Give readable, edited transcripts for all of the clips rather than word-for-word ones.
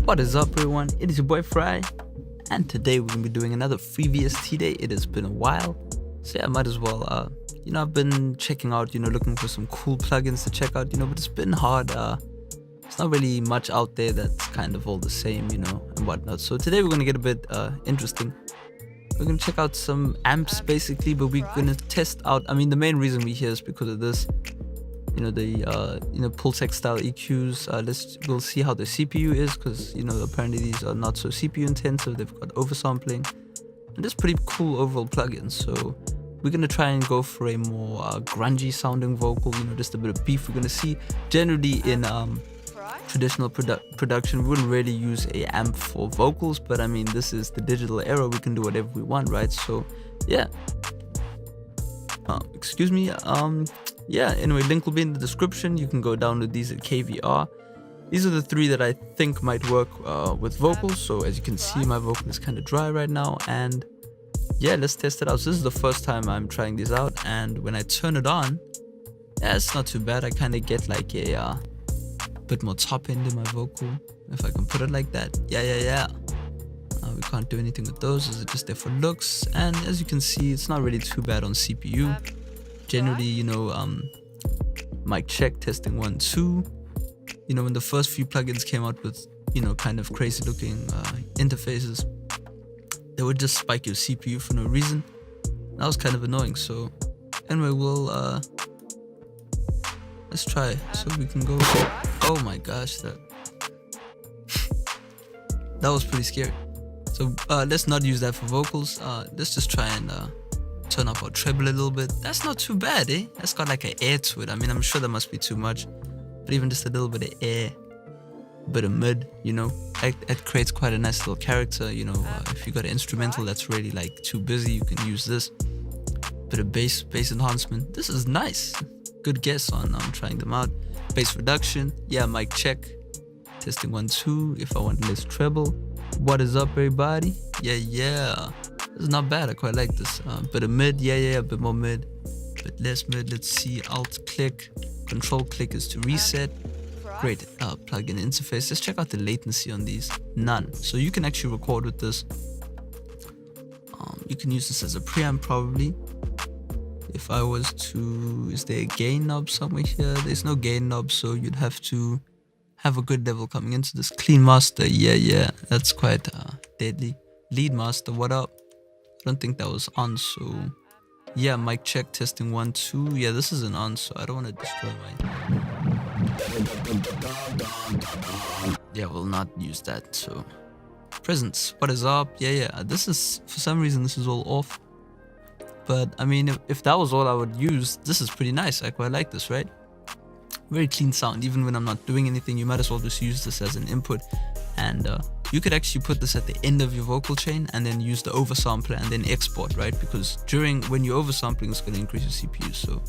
What is up, everyone? It is your boy Farai, and today we're gonna be doing another free VST day. It has been a while, so yeah, I might as well I've been checking out, looking for some cool plugins to check out, but it's been hard. It's not really much out there that's kind of all the same, and whatnot. So today we're gonna get a bit interesting. We're gonna check out some amps basically, but we're gonna test out, the main reason we're here is because of this, the Pultec style EQs. We'll see how the CPU is, because apparently these are not so CPU intensive. They've got oversampling, and it's pretty cool overall plugins. So we're gonna try and go for a more grungy sounding vocal, just a bit of beef. We're gonna see generally in traditional production we wouldn't really use a amp for vocals, but this is the digital era. We can do whatever we want, right? So yeah, excuse me. Yeah, anyway, link will be in the description. You can go download these at KVR. These are the three that I think might work with vocals. So as you can see, my vocal is kind of dry right now, and yeah, let's test it out. So this is the first time I'm trying these out, and when I turn it on, yeah, it's not too bad. I kind of get like a bit more top end in my vocal, if I can put it like that. Yeah. We can't do anything with those. Those are just there for looks, and as you can see, it's not really too bad on CPU. Generally, mic check, testing 1 2. When the first few plugins came out with kind of crazy looking interfaces, they would just spike your CPU for no reason. That was kind of annoying. So anyway, we'll let's try. So we can go. Oh my gosh, that was pretty scary. So let's not use that for vocals. Let's just try and turn up our treble a little bit. That's not too bad, eh? That's got like an air to it. I'm sure that must be too much, but even just a little bit of air, a bit of mid, it creates quite a nice little character. If you got an instrumental that's really like too busy, you can use this. Bit of bass enhancement. This is nice. Good guess on trying them out. Bass reduction. Yeah, mic check. Testing 1 2. If I want less treble. What is up, everybody? Yeah. This is not bad. I quite like this. Bit of mid. Yeah, a bit more mid. Bit less mid. Let's see. Alt click. Control click is to reset. Great plugin interface. Let's check out the latency on these. None. So you can actually record with this. You can use this as a preamp probably. If I was to, is there a gain knob somewhere here? There's no gain knob, so you'd have to have a good level coming into this. Clean master. Yeah. That's quite deadly. Lead master. What up? I don't think that was on, so yeah, mic check, testing 1 2. Yeah, this isn't on, so I don't want to destroy my. Yeah, we'll not use that. So presence, what is up? Yeah. This is, for some reason, this is all off. But if that was all I would use, this is pretty nice. I quite like this, right? Very clean sound. Even when I'm not doing anything, you might as well just use this as an input. And you could actually put this at the end of your vocal chain and then use the oversampler and then export, right? Because when you're oversampling, it's going to increase your CPU. So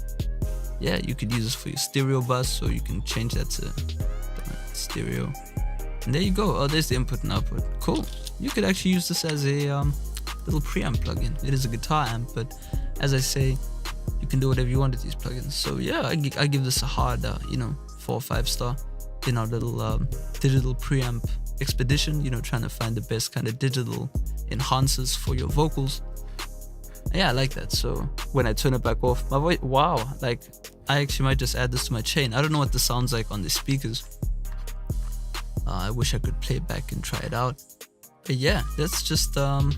yeah, you could use this for your stereo bus, so you can change that to stereo. And there you go. Oh, there's the input and output. Cool. You could actually use this as a little preamp plugin. It is a guitar amp, but as I say, you can do whatever you want with these plugins. So yeah, I give this a hard 4 or 5 star in our little digital preamp expedition, trying to find the best kind of digital enhancers for your vocals. Yeah, I like that. So when I turn it back off, my voice, wow, like I actually might just add this to my chain. I don't know what this sounds like on the speakers. I wish I could play it back and try it out. But yeah, let's just turn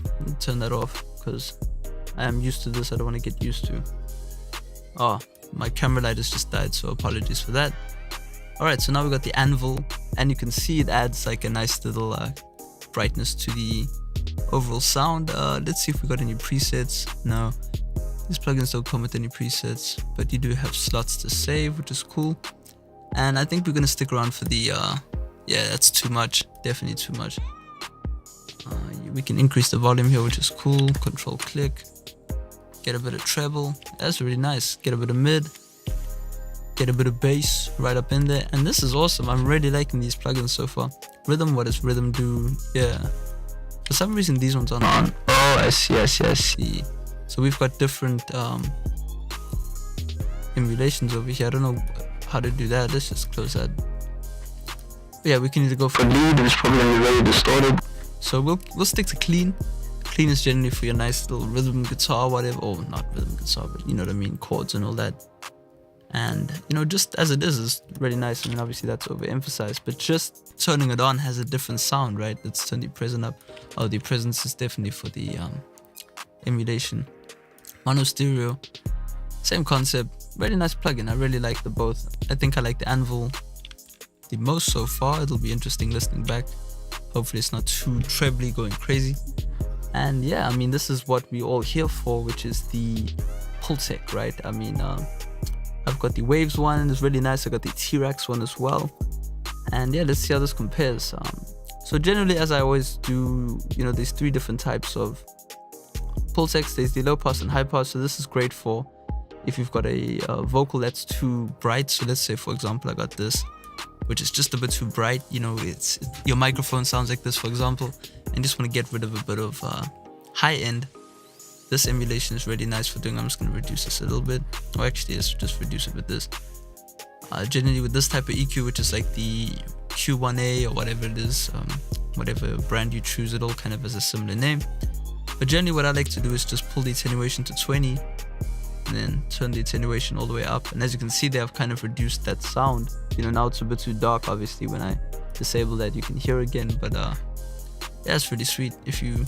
that off, because I am used to this. I don't want to get used to. Oh, my camera light has just died, so apologies for that. Alright, so now we got the anvil, and you can see it adds like a nice little brightness to the overall sound. Let's see if we got any presets. No, these plugins don't come with any presets, but you do have slots to save, which is cool. And I think we're gonna stick around for the yeah, that's too much, definitely too much. We can increase the volume here, which is cool. Control click, get a bit of treble. That's really nice. Get a bit of mid, get a bit of bass right up in there, and this is awesome. I'm really liking these plugins so far. Rhythm, what does rhythm do? Yeah, for some reason these ones aren't on. Oh, I see. So we've got different emulations over here. I don't know how to do that. Let's just close that. But yeah, we can either go for lead, which is probably gonna be very distorted. So we'll stick to clean. Clean is generally for your nice little rhythm guitar, whatever. Oh, not rhythm guitar, but you know what I mean, chords and all that. And you know, just as it is really nice. I mean, obviously that's overemphasized, but just turning it on has a different sound, right? Let's turn the present up. Oh, the presence is definitely for the emulation. Mono stereo, same concept. Really nice plugin. I really like the both. I think I like the Anvil the most so far. It'll be interesting listening back. Hopefully it's not too trebly going crazy. And yeah, I mean, this is what we all here for, which is the Pultec, right? I mean, I've got the Waves one, it's really nice. I got the T-Rex one as well. And yeah, let's see how this compares. So generally, as I always do, you know, there's 3 different types of Pultecs. There's the low pass and high pass. So this is great for if you've got a vocal that's too bright. So let's say, for example, I got this, which is just a bit too bright. You know, your microphone sounds like this, for example, and just want to get rid of a bit of high end. This emulation is really nice for doing. I'm just going to reduce this a little bit. Or actually, let's just reduce it with this. Generally with this type of EQ, which is like the Q1A or whatever it is, whatever brand you choose, it all kind of has a similar name. But generally what I like to do is just pull the attenuation to 20 and then turn the attenuation all the way up. And as you can see there, I've kind of reduced that sound. You know, now it's a bit too dark. Obviously when I disable that, you can hear again, but yeah, it's really sweet. If you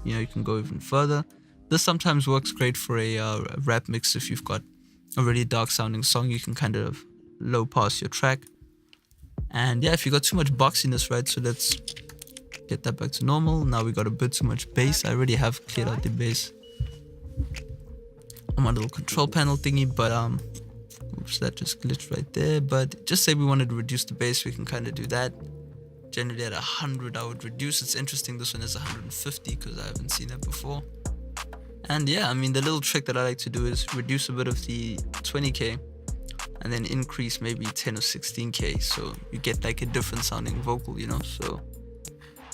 know, you can go even further. This sometimes works great for a rap mix. If you've got a really dark sounding song, you can kind of low pass your track. And yeah, if you got too much boxiness, right? So let's get that back to normal. Now we got a bit too much bass. I already have cleared out the bass on my little control panel thingy, but oops, that just glitched right there. But just say we wanted to reduce the bass, we can kind of do that. Generally at 100 I would reduce. It's interesting this one is 150 because I haven't seen that before. And yeah, I mean, the little trick that I like to do is reduce a bit of the 20k and then increase maybe 10 or 16k, so you get like a different sounding vocal, you know. So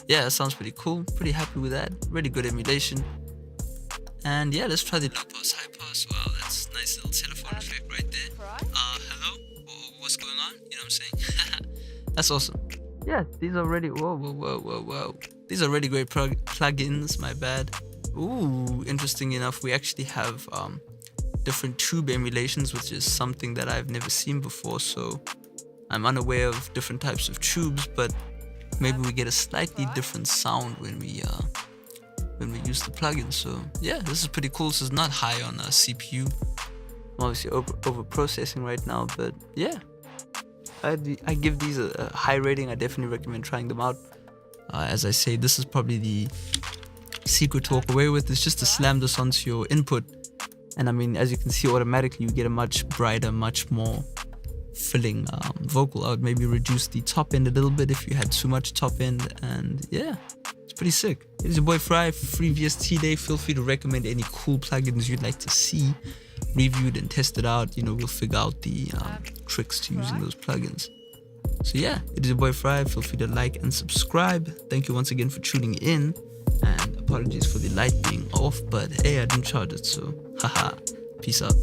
yeah, that sounds pretty cool. Pretty happy with that. Really good emulation. And yeah, let's try the low pass, high pass. Wow, that's a nice little telephone effect right there. Hello? What's going on? You know what I'm saying? That's awesome. Yeah, these are really, whoa. These are really great plugins, my bad. Ooh, interesting enough, we actually have different tube emulations, which is something that I've never seen before. So I'm unaware of different types of tubes, but maybe we get a slightly different sound when we use the plugin. So yeah, this is pretty cool. This is not high on CPU. I'm obviously over processing right now, but yeah, I give these a high rating. I definitely recommend trying them out. As I say, this is probably the secret to walk away with, is just to slam this onto your input, and I mean, as you can see, automatically you get a much brighter, much more filling vocal. I would maybe reduce the top end a little bit if you had too much top end, and yeah, it's pretty sick. It's your boy Farai for Free VST Day. Feel free to recommend any cool plugins you'd like to see reviewed and tested out. You know, we'll figure out the tricks to using those plugins. So yeah, it is your boy Farai. Feel free to like and subscribe. Thank you once again for tuning in, and apologies for the light being off, but hey, I didn't charge it, so haha, peace out.